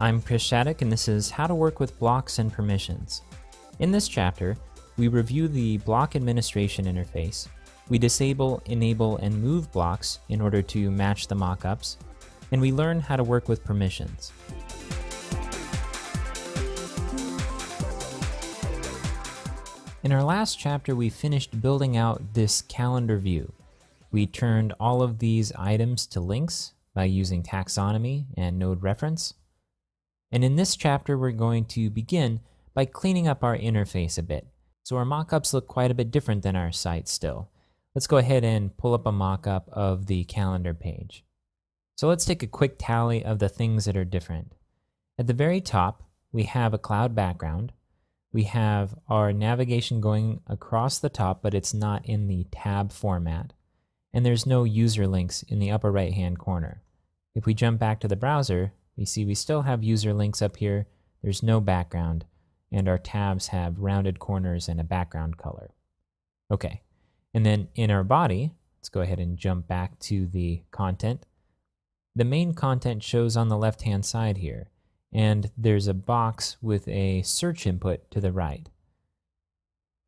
I'm Shattuck, and this is How to Work with Blocks and Permissions. In this chapter, we review the block administration interface. We disable, enable, and move blocks in order to match the mockups, and we learn how to work with permissions. In our last chapter, we finished building out this calendar view. We turned all of these items to links by using taxonomy and node reference. And in this chapter, we're going to begin by cleaning up our interface a bit. So our mockups look quite a bit different than our site still. Let's go ahead and pull up a mockup of the calendar page. So let's take a quick tally of the things that are different. At the very top, we have a cloud background. We have our navigation going across the top, but it's not in the tab format. And there's no user links in the upper right-hand corner. If we jump back to the browser, we see we still have user links up here. There's no background, and our tabs have rounded corners and a background color. Okay, and then in our body, let's go ahead and jump back to the content. The main content shows on the left-hand side here, and there's a box with a search input to the right.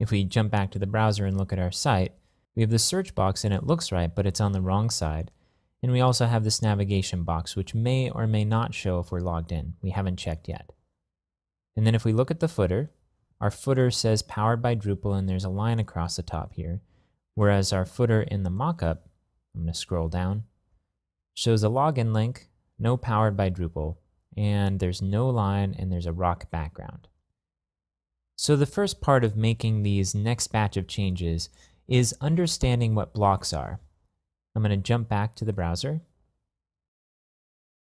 If we jump back to the browser and look at our site, we have the search box and it looks right, but it's on the wrong side. And we also have this navigation box, which may or may not show if we're logged in. We haven't checked yet. And then if we look at the footer, our footer says powered by Drupal, and there's a line across the top here. Whereas our footer in the mockup, I'm going to scroll down, shows a login link, no powered by Drupal, and there's no line, and there's a rock background. So the first part of making these next batch of changes is understanding what blocks are. I'm going to jump back to the browser,